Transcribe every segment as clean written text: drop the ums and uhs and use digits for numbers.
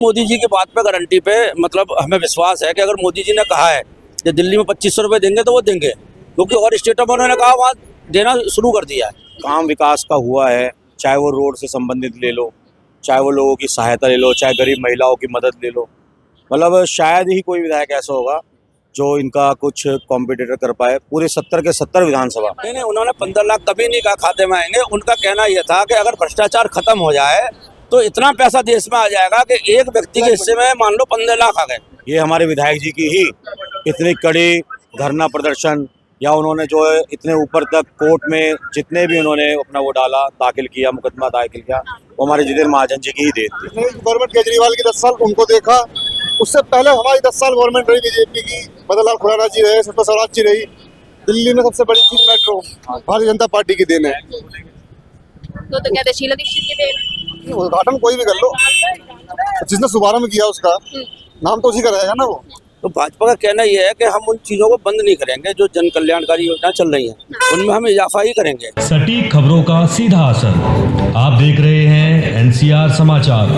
मोदी जी की बात पे गारंटी पे मतलब हमें विश्वास है कि अगर मोदी जी ने कहा है कि दिल्ली में 2500 रुपये देंगे तो वो देंगे, क्योंकि और स्टेटों में उन्होंने कहा वहाँ देना शुरू कर दिया है। काम विकास का हुआ है, चाहे वो रोड से संबंधित ले लो, चाहे वो लोगों की सहायता ले लो, चाहे गरीब महिलाओं की मदद ले लो। मतलब शायद ही कोई विधायक ऐसा होगा जो इनका कुछ कॉम्पिटिटर कर पाए पूरे 70 के 70 विधानसभा। नहीं, उन्होंने 15 लाख कभी नहीं कहा खाते में आएंगे। उनका कहना यह था कि अगर भ्रष्टाचार खत्म हो जाए तो इतना पैसा देश में आ जाएगा कि एक व्यक्ति के हिस्से में मान लो 15 लाख आ गए। ये हमारे विधायक जी की ही इतनी कड़ी धरना प्रदर्शन या उन्होंने जो है इतने ऊपर तक कोर्ट में जितने भी उन्होंने अपना वो डाला, दाखिल किया, मुकदमा दाखिल किया, वो हमारे जितेंद्र महाजन जी की ही देन थी। गवर्नमेंट केजरीवाल की 10 साल उनको देखा, उससे पहले हमारी 10 साल गवर्नमेंट रही बीजेपी की, मदनलाल खुराना जी रहे, सुषमा स्वराज जी रही। दिल्ली में सबसे बड़ी चीज मेट्रो भारतीय जनता पार्टी की देन है। तो क्या था, शीला दीक्षित की देन है? उद्घाटन कोई भी कर लो, जिसने शुभारंभ किया उसका नाम तो उसी का रहेगा ना। वो तो भाजपा का कहना यह है कि हम उन चीजों को बंद नहीं करेंगे जो जन कल्याणकारी योजना चल रही है, उनमें हम इजाफा ही करेंगे। सटीक खबरों का सीधा असर। आप देख रहे हैं एनसीआर समाचार।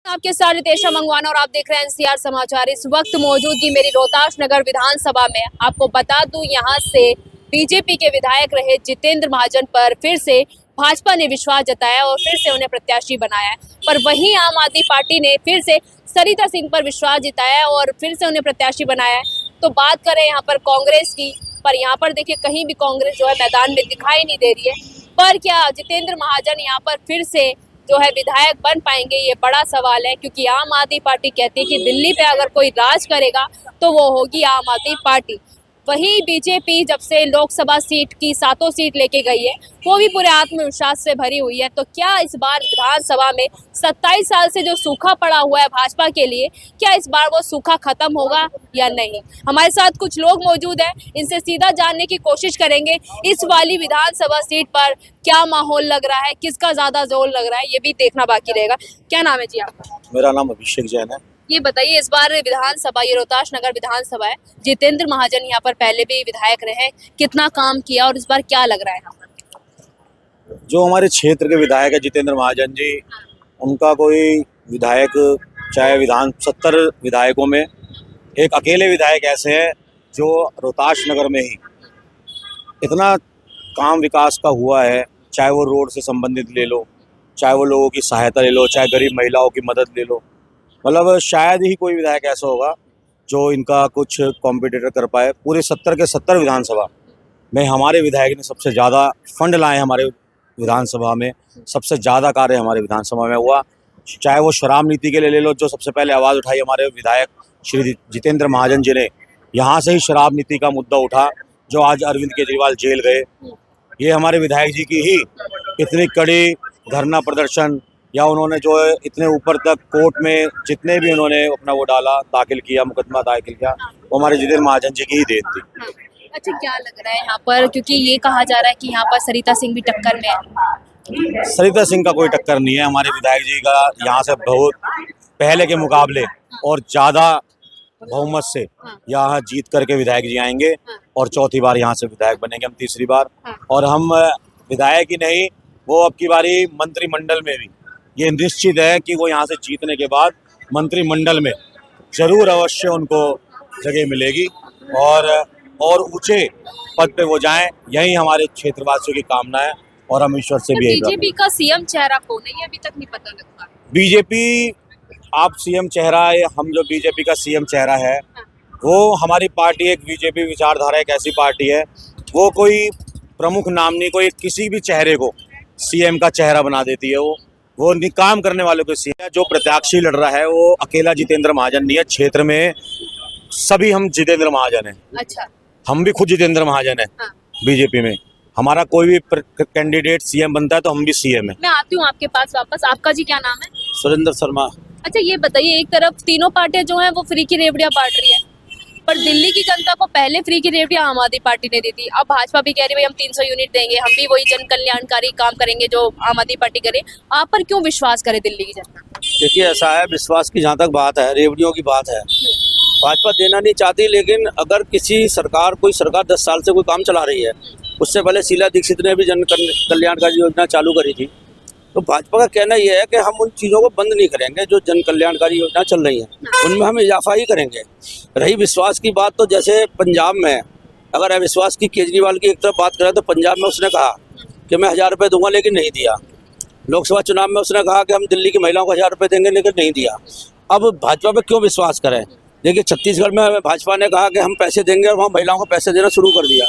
आपके साथ रितेशा मंगवाना और आप देख रहे हैं एनसीआर समाचार। इस वक्त मौजूदगी मेरी रोहतास नगर विधानसभा में। आपको बता दूं, यहाँ से बीजेपी के विधायक रहे जितेंद्र महाजन पर फिर से भाजपा ने विश्वास जताया और फिर से उन्हें प्रत्याशी बनाया है। पर वहीं आम आदमी पार्टी ने फिर से सरिता सिंह पर विश्वास जताया और फिर से उन्हें प्रत्याशी बनाया है। तो बात करें यहाँ पर कांग्रेस की, पर यहाँ पर देखिए कहीं भी कांग्रेस जो है मैदान में दिखाई नहीं दे रही है। पर क्या जितेंद्र महाजन यहाँ पर फिर से जो है विधायक बन पाएंगे, ये बड़ा सवाल है। क्योंकि आम आदमी पार्टी कहती है कि दिल्ली पे अगर कोई राज करेगा तो वो होगी आम आदमी पार्टी। वहीं बीजेपी जब से लोकसभा सीट की 7 सीट लेके गई है, वो भी पूरे आत्मविश्वास से भरी हुई है। तो क्या इस बार विधानसभा में 27 साल से जो सूखा पड़ा हुआ है भाजपा के लिए, क्या इस बार वो सूखा खत्म होगा या नहीं? हमारे साथ कुछ लोग मौजूद हैं, इनसे सीधा जानने की कोशिश करेंगे इस वाली विधानसभा सीट पर क्या माहौल लग रहा है, किसका ज्यादा जोर लग रहा है, ये भी देखना बाकी रहेगा। क्या नाम है जी आपका? मेरा नाम अभिषेक जैन है। ये बताइए, इस बार विधानसभा, ये रोहतास नगर विधानसभा है, जितेंद्र महाजन यहाँ पर पहले भी विधायक रहे, कितना काम किया और इस बार क्या लग रहा है यहाँ पर? जो हमारे क्षेत्र के विधायक है जितेंद्र महाजन जी, उनका कोई विधायक चाहे 70 विधायकों में एक अकेले विधायक ऐसे हैं जो रोहतास नगर में ही इतना काम विकास का हुआ है, चाहे वो रोड से संबंधित ले लो, चाहे वो लोगों की सहायता ले लो, चाहे गरीब महिलाओं की मदद ले लो। मतलब शायद ही कोई विधायक ऐसा होगा जो इनका कुछ कॉम्पिटिटर कर पाए पूरे 70 के 70 विधानसभा में। हमारे विधायक ने सबसे ज़्यादा फंड लाए हमारे विधानसभा में, सबसे ज़्यादा कार्य हमारे विधानसभा में हुआ। चाहे वो शराब नीति के लिए ले लो, जो सबसे पहले आवाज़ उठाई हमारे विधायक श्री जितेंद्र महाजन जी ने, यहाँ से ही शराब नीति का मुद्दा उठा, जो आज अरविंद केजरीवाल जेल गए। ये हमारे विधायक जी की ही इतनी कड़ी धरना प्रदर्शन या उन्होंने जो है इतने ऊपर तक कोर्ट में जितने भी उन्होंने अपना वो डाला, दाखिल किया, मुकदमा दाखिल किया, वो हमारे जितेंद्र महाजन जी की ही देन थी। अच्छा, क्या लग रहा है यहाँ पर, क्योंकि ये कहा जा रहा है कि यहाँ पर सरिता सिंह भी टक्कर में है? सरिता सिंह का कोई टक्कर नहीं है। हमारे विधायक जी का यहाँ से बहुत पहले के मुकाबले और ज़्यादा बहुमत से यहाँ जीत करके विधायक जी आएंगे और चौथी बार यहाँ से विधायक बनेंगे हम, तीसरी बार। और हम विधायक ही नहीं, वो अब की बारी मंत्रिमंडल में भी ये निश्चित है कि वो यहाँ से जीतने के बाद मंत्रिमंडल में जरूर अवश्य उनको जगह मिलेगी और ऊंचे पद पे वो जाएं, यही हमारे क्षेत्रवासियों की कामना है और हम ईश्वर से भी यही प्रार्थना। बीजेपी का सीएम चेहरा कौन है, ये अभी तक नहीं पता लगता। बीजेपी आप सीएम चेहरा है, हम जो बीजेपी का सीएम चेहरा है वो हमारी पार्टी एक बीजेपी विचारधारा एक ऐसी पार्टी है, वो कोई प्रमुख नाम नहीं, कोई किसी भी चेहरे को सीएम का चेहरा बना देती है। वो काम करने वालों को सीएम। जो प्रत्याशी लड़ रहा है वो अकेला जितेंद्र महाजन नहीं है, क्षेत्र में सभी हम जितेंद्र महाजन हैं। अच्छा, हम भी खुद जितेंद्र महाजन हैं। हाँ। बीजेपी में हमारा कोई भी कैंडिडेट सीएम बनता है तो हम भी सीएम है। मैं आती हूँ आपके पास वापस। आपका जी क्या नाम है? सुरेंद्र शर्मा। अच्छा, ये बताइए, एक तरफ तीनों पार्टियां जो हैं वो फ्री की रेवड़ियां बांट रही है, पर दिल्ली की जनता को पहले फ्री की रेवड़ियां आम आदमी पार्टी ने दी थी। अब भाजपा भी कह रही है भाई हम 300 यूनिट देंगे, हम भी वही जन कल्याणकारी काम करेंगे जो आम आदमी पार्टी करे। आप पर क्यों विश्वास करे दिल्ली की जनता? देखिए, ऐसा है, विश्वास की जहाँ तक बात है, रेवड़ियों की बात है, भाजपा देना नहीं चाहती। लेकिन अगर कोई सरकार 10 साल से कोई काम चला रही है, उससे पहले शीला दीक्षित ने भी जन कल्याणकारी योजना चालू करी थी, तो भाजपा का कहना यह है कि हम उन चीज़ों को बंद नहीं करेंगे जो जन कल्याणकारी योजना चल रही हैं उनमें हम इजाफा ही करेंगे। रही विश्वास की बात, तो जैसे पंजाब में अगर अविश्वास की केजरीवाल की एक तरफ बात करें तो पंजाब में उसने कहा कि मैं 1000 रुपये दूंगा लेकिन नहीं दिया। लोकसभा चुनाव में उसने कहा कि हम दिल्ली की महिलाओं को 1000 रुपये देंगे लेकिन नहीं दिया। अब भाजपा पे क्यों विश्वास करें? देखिए छत्तीसगढ़ में भाजपा ने कहा कि हम पैसे देंगे और वहाँ महिलाओं को पैसे देना शुरू कर दिया।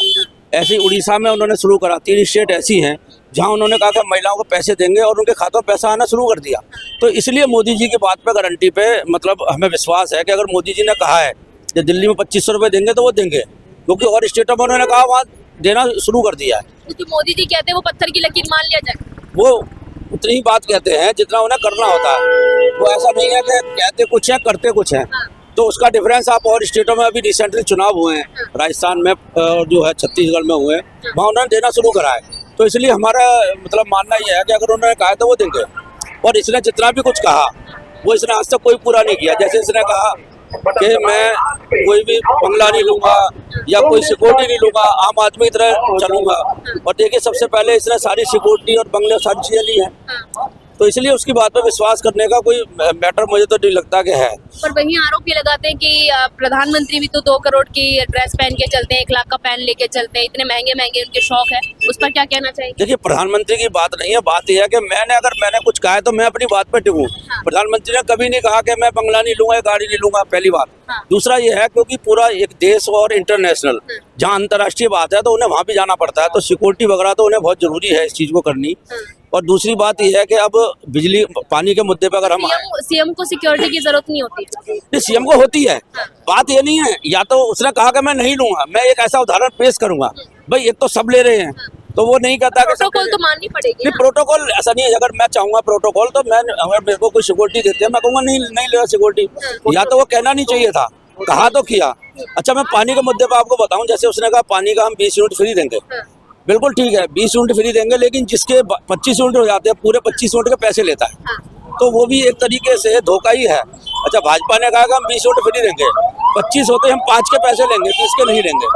ऐसे ही उड़ीसा में उन्होंने शुरू करा। 3 स्टेट ऐसी हैं जहाँ उन्होंने कहा कि हम महिलाओं को पैसे देंगे और उनके खातों में पैसा आना शुरू कर दिया। तो इसलिए मोदी जी की बात पे गारंटी पे मतलब हमें विश्वास है कि अगर मोदी जी ने कहा है कि दिल्ली में 2500 रुपये देंगे तो वो देंगे, क्योंकि और स्टेटों में उन्होंने कहा वहाँ देना शुरू कर दिया है। क्योंकि मोदी जी कहते हैं वो पत्थर की लकीर मान लिया जाए। वो उतनी ही बात कहते हैं जितना उन्हें करना होता है। वो ऐसा नहीं है कि कहते कुछ है करते कुछ है। तो उसका डिफरेंस आप और स्टेटों में अभी रिसेंटली चुनाव हुए हैं, राजस्थान में जो है छत्तीसगढ़ में हुए हैं, वहाँ उन्होंने देना शुरू करा है। तो इसलिए हमारा मतलब मानना यह है कि अगर उन्होंने कहा है तो वो देंगे। और इसने जितना भी कुछ कहा वो इसने आज तक कोई पूरा नहीं किया। जैसे इसने कहा कि मैं कोई भी बंगला नहीं लूंगा या कोई सिक्योरिटी नहीं लूंगा, आम आदमी की तरह चलूंगा। और देखिए सबसे पहले इसने सारी सिक्योरिटी और बंगले सारी चीजें ली हैं। तो इसलिए उसकी बात पर विश्वास करने का कोई मैटर मुझे तो नहीं लगता कि है। पर वहीं आरोप ये लगाते हैं कि प्रधानमंत्री भी तो 2 करोड़ की ड्रेस पहन के चलते हैं, 1 लाख का पेन लेके चलते हैं, इतने महंगे महंगे उनके शौक है। उस पर क्या कहना चाहिए? देखिए प्रधानमंत्री की बात नहीं है, बात यह है कि मैंने कुछ कहा है तो मैं अपनी बात पे टिकूं। प्रधानमंत्री ने कभी नहीं कहा कि मैं बंगला नहीं लूंगा, गाड़ी नहीं लूंगा, पहली बात। दूसरा ये है क्योंकि पूरा एक देश और इंटरनेशनल जहाँ अंतर्राष्ट्रीय बात है तो उन्हें वहाँ भी जाना पड़ता है, तो सिक्योरिटी वगैरह तो उन्हें बहुत जरूरी है इस चीज को करनी। और दूसरी बात यह है कि अब बिजली पानी के मुद्दे पर अगर हम सीएम को सिक्योरिटी की जरूरत नहीं होती। नहीं, सीएम को होती है। बात ये नहीं है, या तो उसने कहा कि मैं नहीं लूंगा। मैं एक ऐसा उदाहरण पेश करूंगा, भाई एक तो सब ले रहे हैं तो वो नहीं कहता कि प्रोटोकॉल तो माननी पड़ेगी। नहीं, प्रोटोकॉल ऐसा नहीं है। अगर मैं चाहूंगा प्रोटोकॉल तो मैं अगर मेरे को कोई सिक्योरिटी देते हैं मैं कहूँगा नहीं ले सिक्योरिटी। या तो वो कहना नहीं चाहिए था, कहा तो किया। अच्छा मैं पानी के मुद्दे पर आपको बताऊं, जैसे उसने कहा पानी का हम 20 यूनिट फ्री देंगे, बिल्कुल ठीक है 20 यूनिट फ्री देंगे, लेकिन जिसके 25 यूनिट हो जाते हैं पूरे 25 यूनिट के पैसे लेता है, तो वो भी एक तरीके से धोखा ही है। अच्छा भाजपा ने कहा कि हम 20 यूनिट फ्री देंगे, 25 होते हम 5 के पैसे लेंगे, 30 के नहीं लेंगे।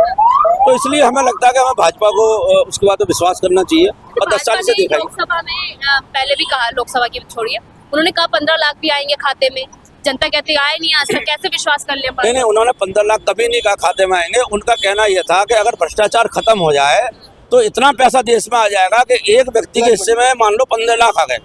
तो इसलिए हमें लगता है कि हमें भाजपा को उसके बाद विश्वास करना चाहिए। और 10 साल से देखा लोकसभा में पहले भी कहा, लोकसभा की छोड़िए, उन्होंने कहा 15 लाख भी आएंगे खाते में। जनता कहती आए नहीं, आज तक कैसे विश्वास कर लिया? नहीं, उन्होंने 15 लाख कभी नहीं कहा खाते में आएंगे। उनका कहना यह था कि अगर भ्रष्टाचार खत्म हो जाए तो इतना पैसा देश में आ जाएगा कि एक व्यक्ति के हिस्से में मान लो 15 लाख आ गए,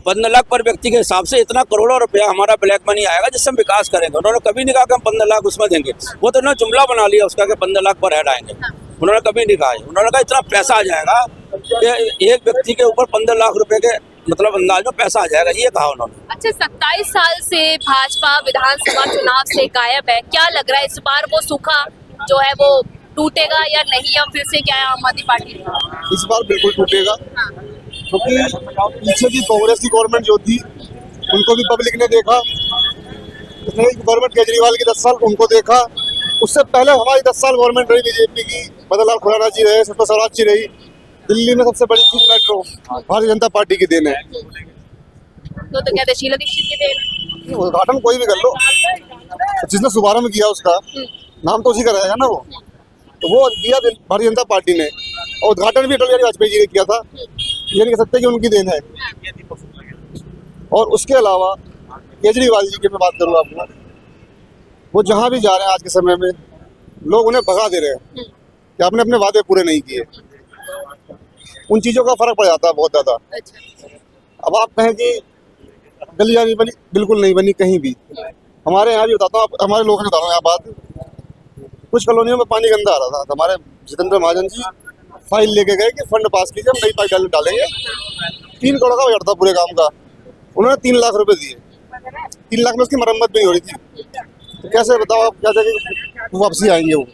15 लाख पर व्यक्ति के हिसाब से इतना करोड़ों रुपया हमारा ब्लैक मनी आएगा जिससे हम विकास करेंगे। उन्होंने कभी नहीं कहा कि हम 15 लाख उसमें देंगे। वो तो उन्होंने जुमला बना लिया उसका कि 15 लाख पर हेड आएंगे। उन्होंने कभी नहीं कहा। उन्होंने कहा इतना पैसा आ जाएगा कि एक व्यक्ति के ऊपर 15 लाख रुपए के मतलब अंदाज में पैसा आ जाएगा, ये कहा उन्होंने। अच्छा 27 साल से भाजपा विधानसभा चुनाव से गायब है, क्या लग रहा है इस बार वो सूखा जो है वो टूटेगा या नहीं, या फिर से क्या है आम आदमी पार्टी? इस बार बिल्कुल टूटेगा, क्योंकि पीछे की कांग्रेस की गवर्नमेंट जो थी उनको भी पब्लिक ने देखा। गवर्नमेंट केजरीवाल की 10 साल उनको देखा, उससे पहले हमारी 10 साल गवर्नमेंट रही बीजेपी की, मदन लाल खुराना जी रहे, सुषमा स्वराज जी रही। दिल्ली में सबसे बड़ी चीज मेट्रो भारतीय जनता पार्टी की देन है। तो कहते शीला दीक्षित की देन है। उद्घाटन कोई भी कर लो, जिसने शुभारंभ किया उसका नाम तो उसी का रहेगा ना। तो वो दिया भारतीय जनता पार्टी ने, और उद्घाटन भी अटल बिहारी वाजपेयी जी ने किया था। ये नहीं कह सकते कि उनकी देन है। और उसके अलावा केजरीवाल जी की मैं बात करूँ आपको, वो जहाँ भी जा रहे हैं आज के समय में लोग उन्हें भगा दे रहे हैं कि आपने अपने वादे पूरे नहीं किए। उन चीज़ों का फर्क पड़ जाता है बहुत ज़्यादा। अब आप कहें कि गलियां नहीं बनी, बिल्कुल नहीं बनी कहीं भी। हमारे यहाँ भी बताता हूँ, हमारे लोगों ने बताता हूँ यहाँ बात, कुछ कॉलोनियों में पानी गंदा आ रहा था। हमारे जितेंद्र महाजन जी फाइल लेके गए कि फंड पास कीजिए, हम नई पाइप डालेंगे। 3 करोड़ का बजट था पूरे काम का, उन्होंने 3 लाख रुपए दिए। 3 लाख में उसकी मरम्मत भी नहीं हो रही थी। तो कैसे बताओ आप, क्या कि वापसी आएंगे वो?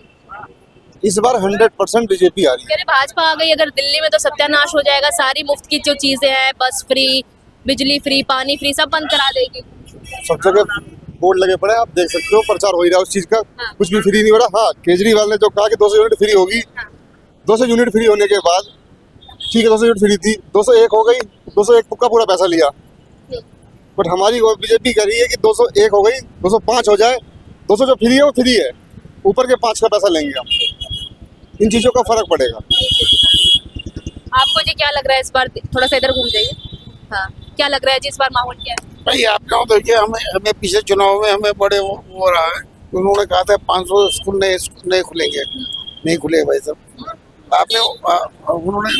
इस बार 100% बीजेपी आ रही है। भाजपा आ गई अगर दिल्ली में तो सत्यानाश हो जाएगा। सारी मुफ्त की जो चीजें हैं, बस फ्री, बिजली फ्री, पानी फ्री, सब बंद करा देगी। सब जगह बोर्ड लगे पड़े, आप देख सकते हो, प्रचार हो ही रहा है उस चीज का। कुछ भी फ्री नहीं हो रहा। हाँ, केजरीवाल ने जो कहा कि 200 यूनिट फ्री होगी, 200 यूनिट फ्री होने के बाद ठीक है 200 यूनिट फ्री थी, 201 हो गई, 201 का पूरा पैसा लिया। बट हमारी बीजेपी कह रही है कि 201 हो गई, 205 हो जाए, 200 जो फ्री है वो फ्री है, ऊपर के 5 का पैसा लेंगे हम। इन चीजों का फर्क पड़ेगा। आपको जी क्या लग रहा है इस बार? थोड़ा सा इधर घूम जाइए। हाँ, क्या लग रहा है जी इस बार माहौल क्या है? भाई आप कहो देखिए, हमें पिछले चुनाव में हमें बड़े वो हो रहा है। उन्होंने कहा था 500 स्कूल नहीं खुलेंगे, नहीं खुले भाई साहब। आपने उन्होंने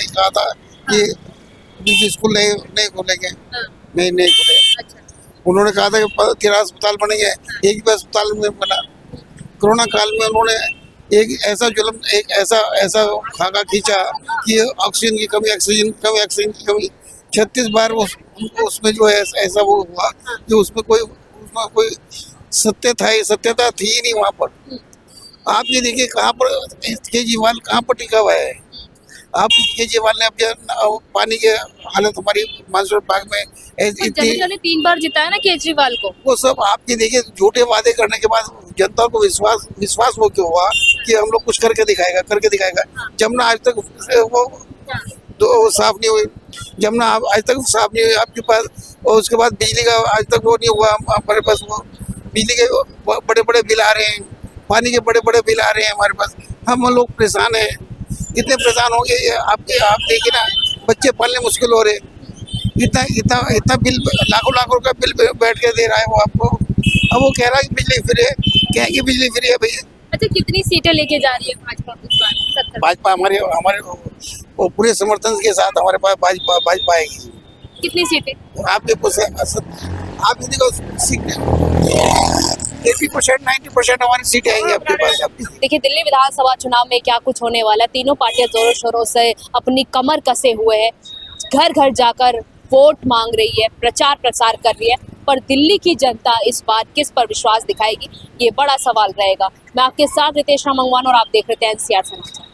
कहा था कि निजी स्कूल नहीं खुलेंगे, नहीं खुले। अच्छा, उन्होंने कहा था कि 13 अस्पताल बनेंगे, एक भी अस्पताल में बना। कोरोना काल में उन्होंने एक ऐसा जुल्म, एक ऐसा खाका खींचा कि ऑक्सीजन की कमी 36 बार उसमें जो है ऐसा वो हुआ कि उसमें कोई सत्यता थी ही नहीं वहाँ पर। आप ये देखिए कहाँ पर केजरीवाल कहाँ पर टिका हुआ है। आप केजरीवाल ने अब पानी के हालत हमारी मानसून पार्क में जनता ने 3 बार जिताया ना केजरीवाल को। वो सब आप ये देखिए, झूठे वादे करने के बाद जनता को विश्वास वो क्यों हुआ कि हम लोग कुछ करके दिखाएगा। जमुना आज तक वो साफ नहीं हुई, जमुना आज तक साफ नहीं हुई आपके पास। और उसके बाद बिजली का आज तक वो नहीं हुआ हमारे पास। वो बिजली के बड़े बिल आ रहे हैं, पानी के बड़े बिल आ रहे हैं हमारे पास। हम लोग परेशान हैं, कितने परेशान हो गए। आप देखिए ना, बच्चे पालने मुश्किल हो रहे। इतना बिल, लाखों रुपया बिल बैठ के दे रहा है वो आपको। अब वो कह रहा है कि बिजली फ्री है, कहेंगे बिजली फ्री है भैया। अच्छा, कितनी सीटें लेके जा रही है भाजपा इस बार? 70। भाजपा हमारे वो पूरे समर्थन के साथ हमारे पास भाजपा आएगी। कितनी सीटें? आप देखो 80% 90% हमारी सीटें आएंगी आपके पास। देखिए, दिल्ली विधानसभा चुनाव में क्या कुछ होने वाला है। तीनों पार्टियां जोरों शोरों से अपनी कमर कसे हुए हैं, घर घर जाकर वोट मांग रही है, प्रचार प्रसार कर रही है। पर दिल्ली की जनता इस बार किस पर विश्वास दिखाएगी, ये बड़ा सवाल रहेगा। मैं आपके साथ रितेश मंगवान और आप देख रहे थे NCR समाचार।